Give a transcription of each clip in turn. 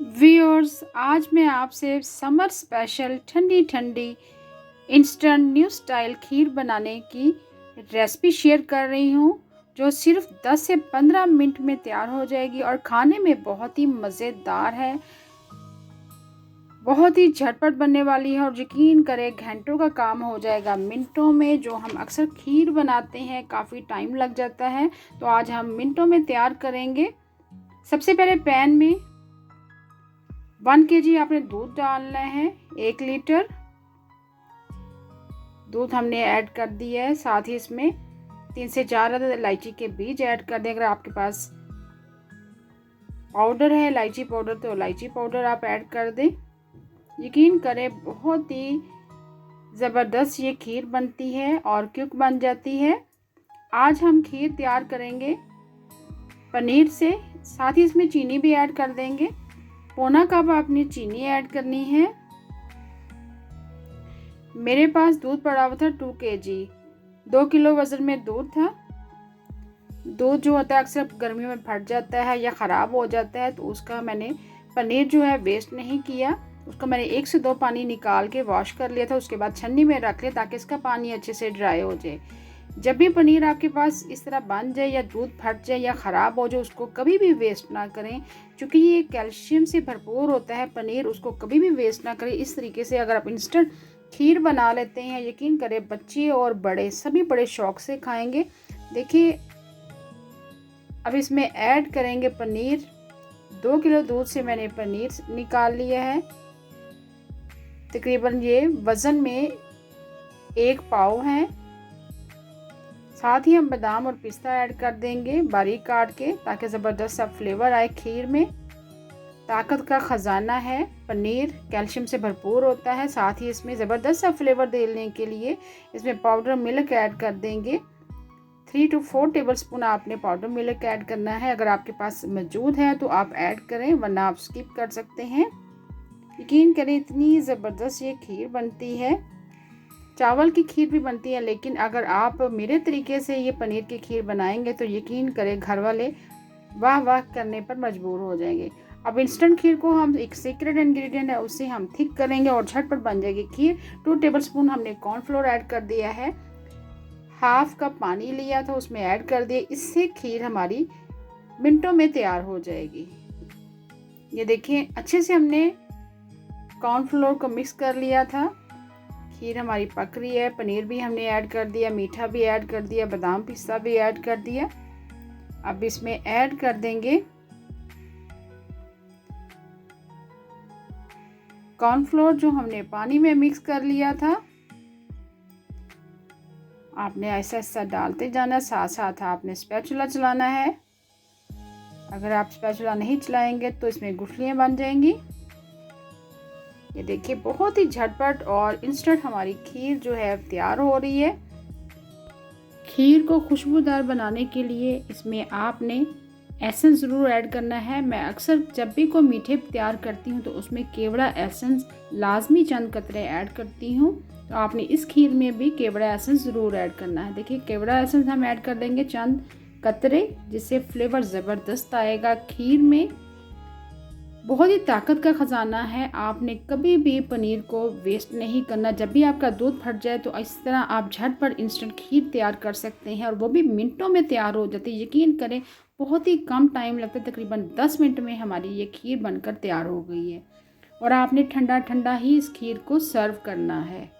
Viewers, आज मैं आपसे समर स्पेशल ठंडी ठंडी इंस्टेंट न्यू स्टाइल खीर बनाने की रेसिपी शेयर कर रही हूँ, जो सिर्फ 10 से 15 मिनट में तैयार हो जाएगी और खाने में बहुत ही मज़ेदार है। बहुत ही झटपट बनने वाली है और यकीन करें घंटों का काम हो जाएगा मिनटों में। जो हम अक्सर खीर बनाते हैं काफ़ी टाइम लग जाता है, तो आज हम मिनटों में तैयार करेंगे। सबसे पहले पैन में 1 kg आपने दूध डालना है। 1 लीटर दूध हमने ऐड कर दिया है। साथ ही इसमें 3 से 4 अदद इलायची के बीज ऐड कर दें। अगर आपके पास पाउडर है इलायची पाउडर, तो इलायची पाउडर आप ऐड कर दें। यकीन करें बहुत ही ज़बरदस्त ये खीर बनती है और क्विक बन जाती है। आज हम खीर तैयार करेंगे पनीर से, साथ ही इसमें चीनी भी ऐड कर देंगे। पौना कप आपने चीनी ऐड करनी है। मेरे पास दूध पड़ा हुआ था 2 kg, 2 किलो वज़न में दूध था। दूध जो होता है अक्सर गर्मियों में फट जाता है या ख़राब हो जाता है, तो उसका मैंने पनीर जो है वेस्ट नहीं किया। उसको मैंने 1 से 2 पानी निकाल के वॉश कर लिया था। उसके बाद छन्नी में रख लिया ताकि इसका पानी अच्छे से ड्राई हो जाए। जब भी पनीर आपके पास इस तरह बन जाए या दूध फट जाए या ख़राब हो जाए, उसको कभी भी वेस्ट ना करें, क्योंकि ये कैल्शियम से भरपूर होता है पनीर। उसको कभी भी वेस्ट ना करें। इस तरीके से अगर आप इंस्टेंट खीर बना लेते हैं, यकीन करें बच्चे और बड़े सभी बड़े शौक से खाएंगे। देखिए, अब इसमें ऐड करेंगे पनीर। 2 किलो दूध से मैंने पनीर निकाल लिया है। तकरीबन ये वज़न में 1 पाव है। साथ ही हम बादाम और पिस्ता ऐड कर देंगे बारीक काट के, ताकि ज़बरदस्त सा फ्लेवर आए खीर में। ताकत का ख़जाना है पनीर, कैल्शियम से भरपूर होता है। साथ ही इसमें ज़बरदस्त सा फ्लेवर देने के लिए इसमें पाउडर मिल्क ऐड कर देंगे। 3 to 4 टेबलस्पून आपने पाउडर मिल्क ऐड करना है। अगर आपके पास मौजूद है तो आप ऐड करें, वरना आप स्किप कर सकते हैं। यकीन करें इतनी ज़बरदस्त ये खीर बनती है। चावल की खीर भी बनती है, लेकिन अगर आप मेरे तरीके से ये पनीर की खीर बनाएंगे तो यकीन करें घर वाले वाह वाह करने पर मजबूर हो जाएंगे। अब इंस्टेंट खीर को हम एक सीक्रेट इंग्रेडिएंट है उससे हम थिक करेंगे और झटपट बन जाएगी खीर। 2 टेबलस्पून हमने कॉर्नफ्लोर ऐड कर दिया है। हाफ कप पानी लिया था, उसमें ऐड कर दिए। इससे खीर हमारी मिनटों में तैयार हो जाएगी। ये देखिए, अच्छे से हमने कॉर्नफ्लोर को मिक्स कर लिया था। खीर हमारी पक रही है। पनीर भी हमने ऐड कर दिया, मीठा भी ऐड कर दिया, बादाम पिस्ता भी ऐड कर दिया। अब इसमें ऐड कर देंगे कॉर्नफ्लोर जो हमने पानी में मिक्स कर लिया था। आपने ऐसा ऐसा डालते जाना, साथ साथ आपने स्पैचुला चलाना है। अगर आप स्पैचुला नहीं चलाएंगे तो इसमें गुठलियाँ बन जाएंगी। ये देखिए, बहुत ही झटपट और इंस्टेंट हमारी खीर जो है तैयार हो रही है। खीर को खुशबूदार बनाने के लिए इसमें आपने एसेंस ज़रूर ऐड करना है। मैं अक्सर जब भी कोई मीठे तैयार करती हूँ तो उसमें केवड़ा एसेंस लाजमी चंद कतरे ऐड करती हूँ, तो आपने इस खीर में भी केवड़ा एसेंस ज़रूर ऐड करना है। देखिए, केवड़ा एसेंस हम ऐड कर देंगे चंद कतरे, जिससे फ्लेवर ज़बरदस्त आएगा खीर में। बहुत ही ताकत का ख़जाना है। आपने कभी भी पनीर को वेस्ट नहीं करना। जब भी आपका दूध फट जाए तो इस तरह आप झटपट इंस्टेंट खीर तैयार कर सकते हैं और वो भी मिनटों में तैयार हो जाती है। यकीन करें बहुत ही कम टाइम लगता है, तकरीबन 10 मिनट में हमारी ये खीर बनकर तैयार हो गई है। और आपने ठंडा ठंडा ही इस खीर को सर्व करना है।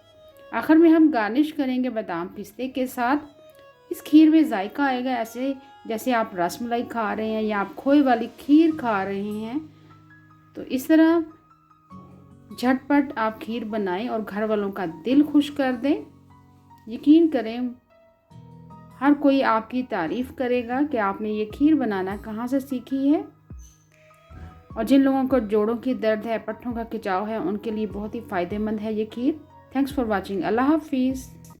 आखिर में हम गार्निश करेंगे बादाम पिस्ते के साथ। इस खीर में जायका आएगा ऐसे जैसे आप रसमलाई खा रहे हैं या आप खोए वाली खीर खा रहे हैं। तो इस तरह झटपट आप खीर बनाएं और घर वालों का दिल खुश कर दें। यकीन करें हर कोई आपकी तारीफ़ करेगा कि आपने ये खीर बनाना कहाँ से सीखी है। और जिन लोगों को जोड़ों की दर्द है, पट्टों का खिंचाव है, उनके लिए बहुत ही फ़ायदेमंद है ये खीर। Thanks for watching. अल्लाह हाफिज़।